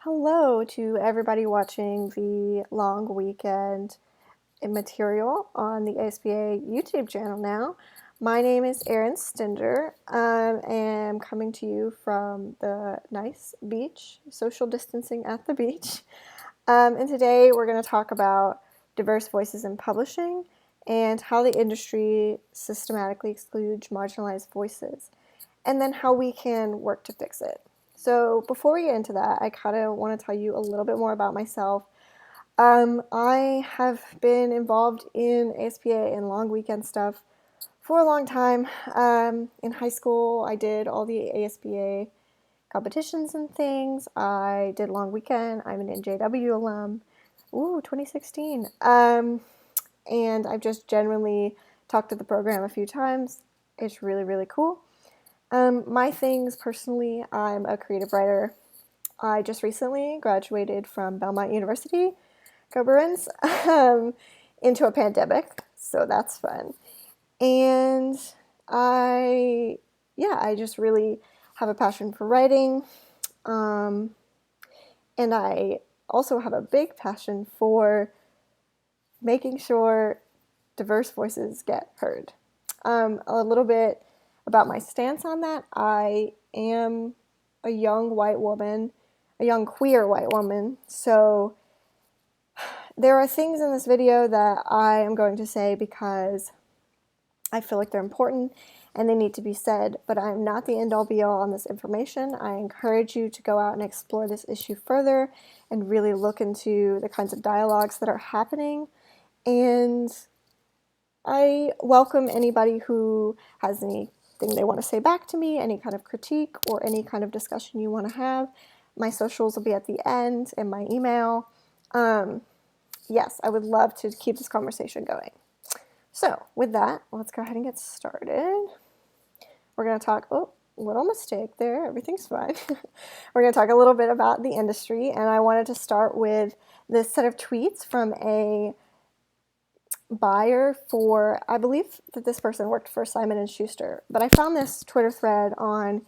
Hello to everybody watching the long weekend material on the ASPA YouTube channel now. My name is Erin Stender. I am coming to you from the nice beach, social distancing at the beach. And today we're going to talk about diverse voices in publishing and how the industry systematically excludes marginalized voices, and then how we can work to fix it. So before we get into that, I kind of want to tell you a little bit more about myself. I have been involved in ASPA and long weekend stuff for a long time. In high school, I did all the ASPA competitions and things. I did long weekend. I'm an NJW alum. Ooh, 2016. And I've just genuinely talked to the program a few times. It's really, really cool. My things personally, I'm a creative writer. I just recently graduated from Belmont University, go Bruins, into a pandemic, so that's fun. And I just really have a passion for writing, and I also have a big passion for making sure diverse voices get heard. A little bit about my stance on that. I am a young white woman, a young queer white woman, so there are things in this video that I am going to say because I feel like they're important and they need to be said, but I'm not the end-all be-all on this information. I encourage you to go out and explore this issue further and really look into the kinds of dialogues that are happening. And I welcome anybody who has anything they want to say back to me, any kind of critique or any kind of discussion you want to have. My socials will be at the end and my email. Yes, I would love to keep this conversation going. So with that, let's go ahead and get started. We're going to talk, oh, little mistake there, everything's fine. We're going to talk a little bit about the industry, and I wanted to start with this set of tweets from a buyer for, I believe that this person worked for Simon & Schuster, but I found this Twitter thread on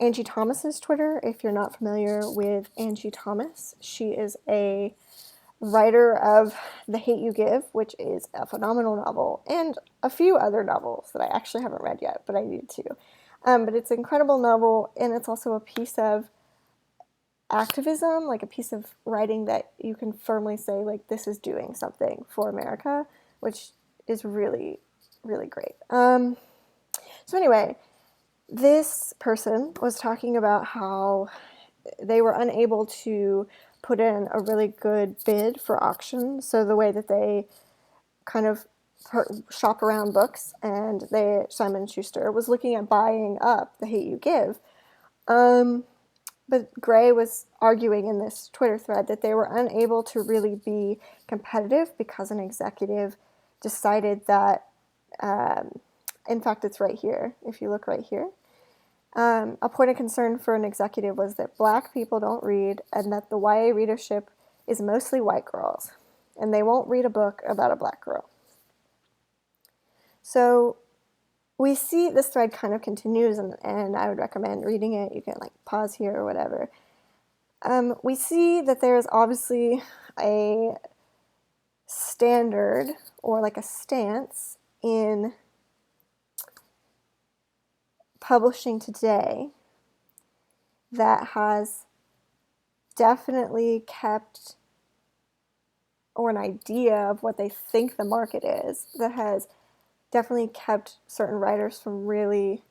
Angie Thomas's Twitter. If you're not familiar with Angie Thomas, she is a writer of The Hate U Give, which is a phenomenal novel, and a few other novels that I actually haven't read yet, but I need to. But it's an incredible novel, and it's also a piece of activism, like a piece of writing that you can firmly say, like, this is doing something for America, which is really, really great. So anyway, this person was talking about how they were unable to put in a really good bid for auction. So the way that they kind of shop around books, and Simon & Schuster was looking at buying up The Hate U Give. But Gray was arguing in this Twitter thread that they were unable to really be competitive because an executive decided that, in fact, it's right here, if you look right here, a point of concern for an executive was that Black people don't read and that the YA readership is mostly white girls, and they won't read a book about a Black girl. So we see this thread kind of continues, and I would recommend reading it. You can like pause here or whatever. We see that there's obviously a standard or like a stance in publishing today that has definitely kept, or an idea of what they think the market is, that has definitely kept certain writers from really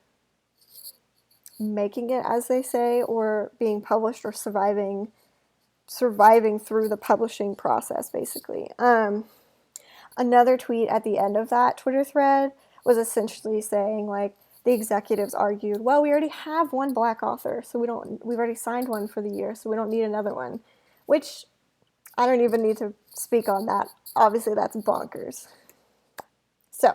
making it, as they say, or being published or surviving through the publishing process, basically. Another tweet at the end of that Twitter thread was essentially saying, like, the executives argued, well, we already have one Black author, so we've already signed one for the year, so we don't need another one, which I don't even need to speak on that. Obviously, that's bonkers. So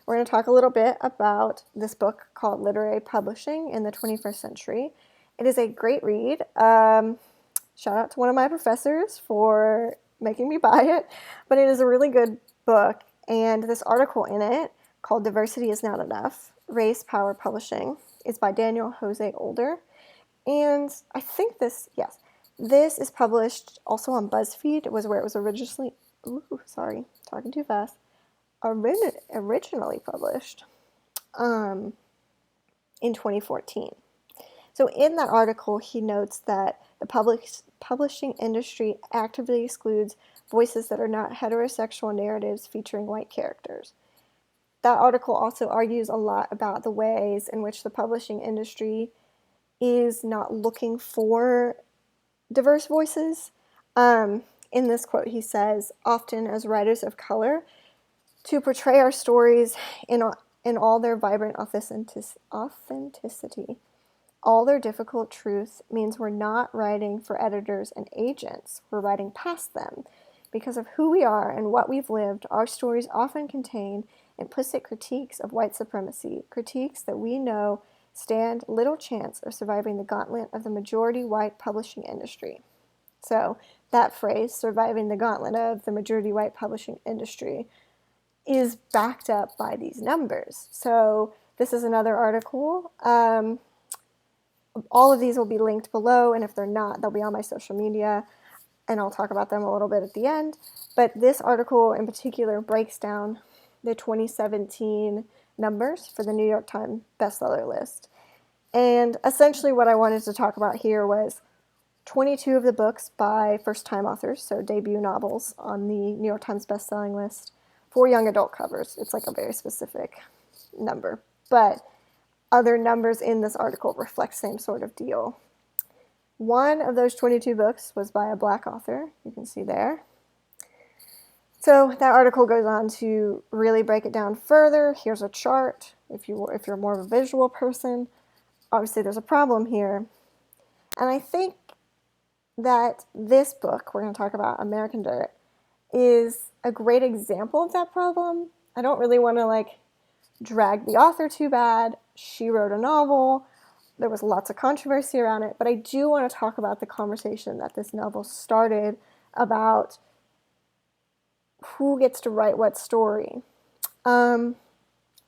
we're going to talk a little bit about this book called Literary Publishing in the 21st Century. It is a great read. Shout out to one of my professors for making me buy it, but it is a really good book. And this article in it called Diversity is Not Enough, Race, Power, Publishing is by Daniel Jose Older. And I think this This is published also on BuzzFeed. It was where it was originally, talking too fast, originally published in 2014. So in that article, he notes that the publishing industry actively excludes voices that are not heterosexual narratives featuring white characters. That article also argues a lot about the ways in which the publishing industry is not looking for diverse voices. In this quote, he says, often as writers of color, to portray our stories in all their vibrant authenticity, all their difficult truth means we're not writing for editors and agents, we're writing past them. Because of who we are and what we've lived, our stories often contain implicit critiques of white supremacy, critiques that we know stand little chance of surviving the gauntlet of the majority white publishing industry. So that phrase, surviving the gauntlet of the majority white publishing industry, is backed up by these numbers. So this is another article. All of these will be linked below, and if they're not, they'll be on my social media, and I'll talk about them a little bit at the end. But this article in particular breaks down the 2017 numbers for the New York Times bestseller list. And essentially what I wanted to talk about here was 22 of the books by first-time authors, so debut novels, on the New York Times bestselling list for young adult covers. It's like a very specific number. But other numbers in this article reflect the same sort of deal. One of those 22 books was by a Black author, you can see there. So that article goes on to really break it down further. Here's a chart. If you're more of a visual person, obviously there's a problem here. And I think that this book, we're going to talk about, American Dirt, is a great example of that problem. I don't really want to drag the author too bad. She wrote a novel. There was lots of controversy around it, but I do want to talk about the conversation that this novel started about who gets to write what story. So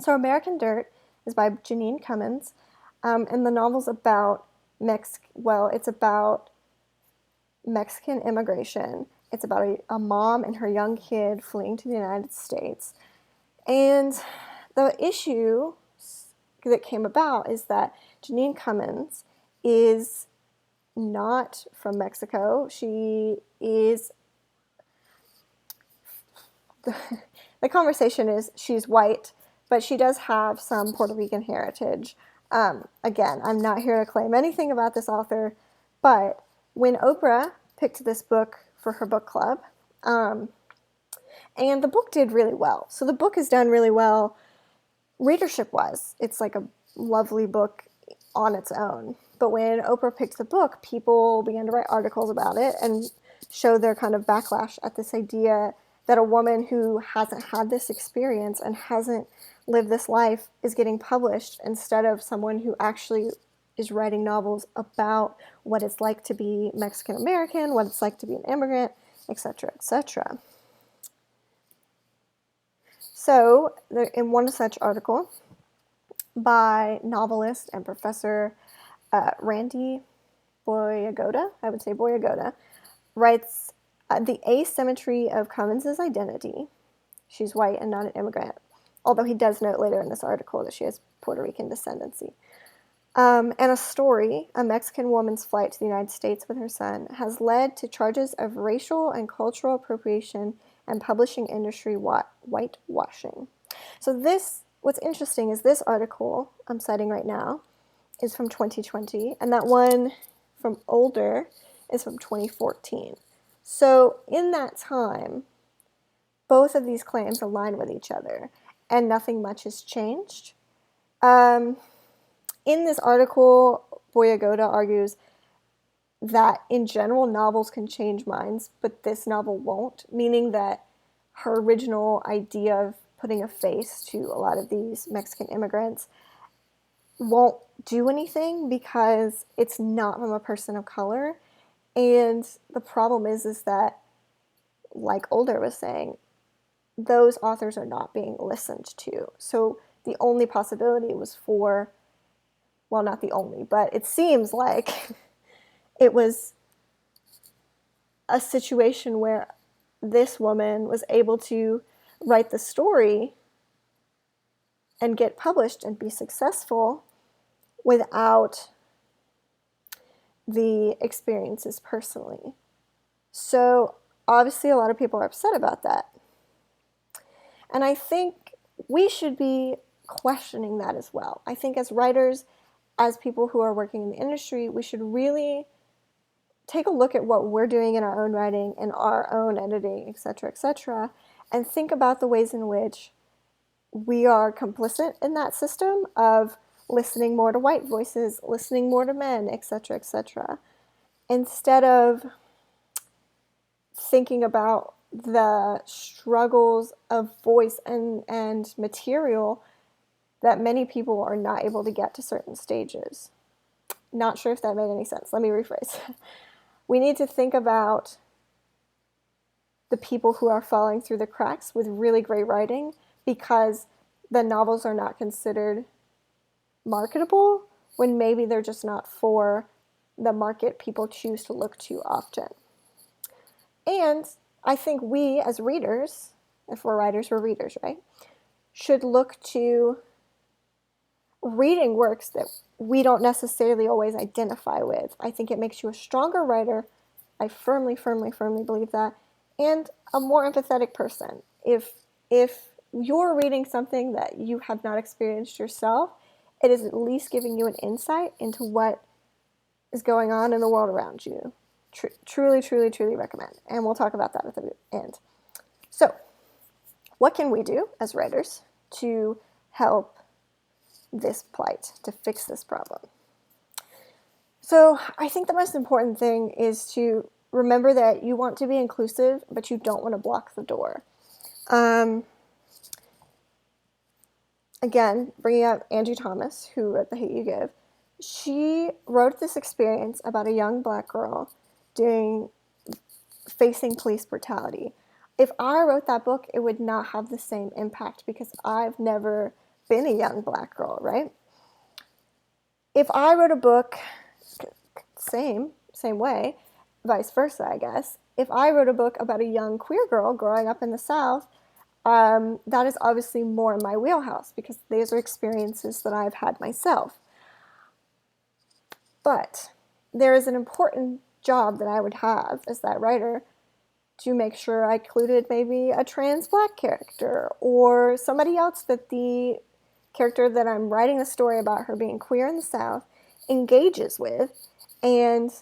American Dirt is by Jeanine Cummins, and the novel's about it's about Mexican immigration. It's about a mom and her young kid fleeing to the United States. And the issue that came about is that Jeanine Cummins is not from Mexico. She is, the conversation is she's white, but she does have some Puerto Rican heritage. Again, I'm not here to claim anything about this author, but when Oprah picked this book for her book club, and the book did really well. So the book is done really well readership-wise. It's like a lovely book on its own. But when Oprah picked the book, people began to write articles about it and show their kind of backlash at this idea that a woman who hasn't had this experience and hasn't lived this life is getting published instead of someone who actually is writing novels about what it's like to be Mexican American, what it's like to be an immigrant, etc., etc. So, in one such article by novelist and professor Randy Boyagoda, I would say Boyagoda, writes, the asymmetry of Cummins' identity. She's white and not an immigrant, although he does note later in this article that she has Puerto Rican descendancy. And a story, a Mexican woman's flight to the United States with her son, has led to charges of racial and cultural appropriation and publishing industry whitewashing. So what's interesting is this article I'm citing right now is from 2020, and that one from older is from 2014. So in that time, both of these claims align with each other, and nothing much has changed. In this article, Boyagoda argues that in general novels can change minds, but this novel won't, meaning that her original idea of putting a face to a lot of these Mexican immigrants won't do anything because it's not from a person of color. And the problem is that, like Older was saying, those authors are not being listened to. So the only possibility was for, well, not the only, but it seems like it was a situation where this woman was able to write the story and get published and be successful without the experiences personally. So obviously a lot of people are upset about that. And I think we should be questioning that as well. I think as writers, as people who are working in the industry, we should really take a look at what we're doing in our own writing and our own editing, etc., and think about the ways in which we are complicit in that system of listening more to white voices, listening more to men, etc., instead of thinking about the struggles of voice and material that many people are not able to get to certain stages. Not sure if that made any sense. Let me rephrase. We need to think about the people who are falling through the cracks with really great writing because the novels are not considered marketable when maybe they're just not for the market people choose to look to often. And I think we as readers, if we're writers, we're readers, right? Should look to reading works that we don't necessarily always identify with. I think it makes you a stronger writer. I firmly believe that. And a more empathetic person. If you're reading something that you have not experienced yourself, it is at least giving you an insight into what is going on in the world around you. Truly recommend. And we'll talk about that at the end. So, what can we do as writers to help this plight, to fix this problem? So, I think the most important thing is to remember that you want to be inclusive, but you don't want to block the door. Again, bringing up Angie Thomas, who wrote The Hate U Give, she wrote this experience about a young black girl facing police brutality. If I wrote that book, it would not have the same impact because I've never been a young black girl, right? If I wrote a book, same way, vice versa, I guess. If I wrote a book about a young queer girl growing up in the South, that is obviously more in my wheelhouse because these are experiences that I've had myself. But there is an important job that I would have as that writer to make sure I included maybe a trans black character or somebody else that the character that I'm writing a story about her being queer in the South engages with and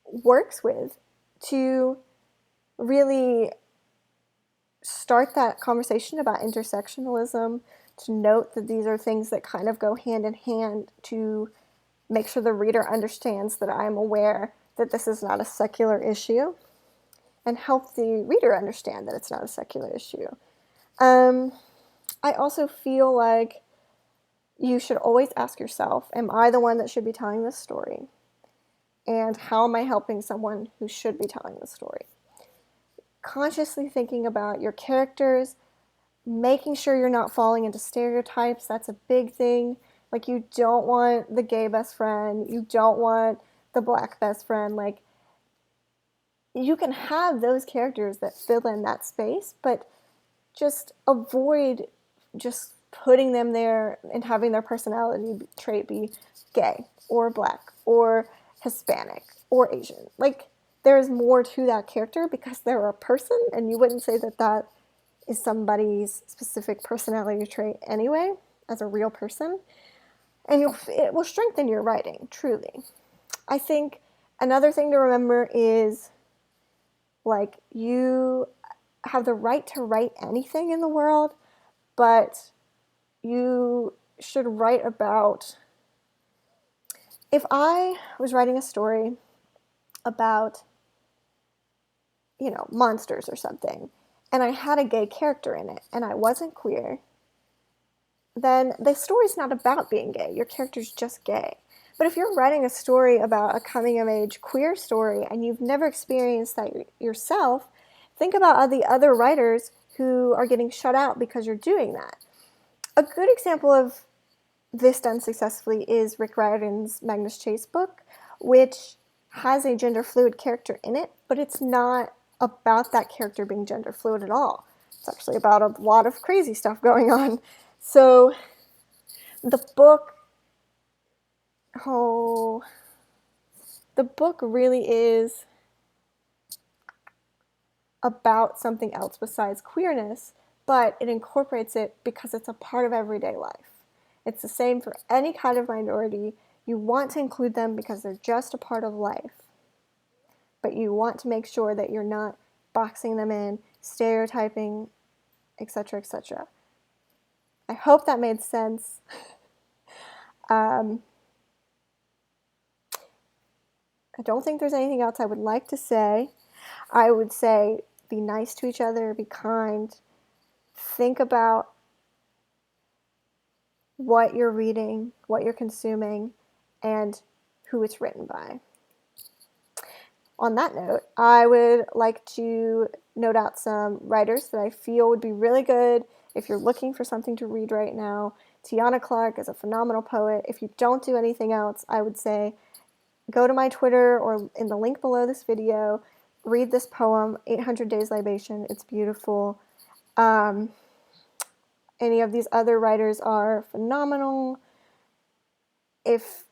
works with to really start that conversation about intersectionalism, to note that these are things that kind of go hand in hand, to make sure the reader understands that I'm aware that this is not a secular issue, and help the reader understand that it's not a secular issue. I also feel like you should always ask yourself, am I the one that should be telling this story? And how am I helping someone who should be telling the story? Consciously thinking about your characters, making sure you're not falling into stereotypes. That's a big thing. Like, you don't want the gay best friend. You don't want the black best friend. Like, you can have those characters that fill in that space, but just avoid just putting them there and having their personality trait be gay or black or Hispanic or Asian. Like, there's more to that character because they're a person, and you wouldn't say that that is somebody's specific personality trait anyway, as a real person. And it will strengthen your writing, truly. I think another thing to remember is, like, you have the right to write anything in the world, but you should write about... If I was writing a story about, monsters or something, and I had a gay character in it, and I wasn't queer, then the story's not about being gay. Your character's just gay. But if you're writing a story about a coming-of-age queer story, and you've never experienced that yourself, think about the other writers who are getting shut out because you're doing that. A good example of this done successfully is Rick Riordan's Magnus Chase book, which has a gender fluid character in it, but it's not about that character being gender fluid at all. It's actually about a lot of crazy stuff going on. So the book really is about something else besides queerness, but it incorporates it because it's a part of everyday life. It's the same for any kind of minority. You want to include them because they're just a part of life, but you want to make sure that you're not boxing them in, stereotyping, etc., etc. I hope that made sense. I don't think there's anything else I would like to say. I would say be nice to each other, be kind, think about what you're reading, what you're consuming, and who it's written by. On that note, I would like to note out some writers that I feel would be really good if you're looking for something to read right now. Tiana Clark is a phenomenal poet. If you don't do anything else, I would say go to my Twitter or in the link below this video, read this poem, 800 Days Libation. It's beautiful. Any of these other writers are phenomenal. If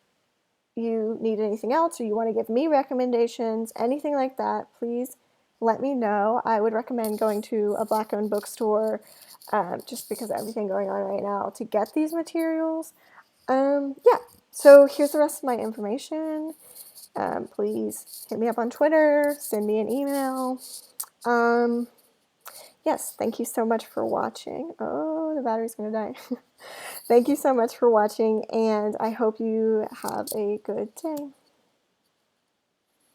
you need anything else or you want to give me recommendations, anything like that, please let me know. I would recommend going to a Black-owned bookstore just because of everything going on right now to get these materials. Yeah, so here's the rest of my information. Please hit me up on Twitter, send me an email. Yes, thank you so much for watching. Oh, the battery's gonna die. Thank you so much for watching, and I hope you have a good day.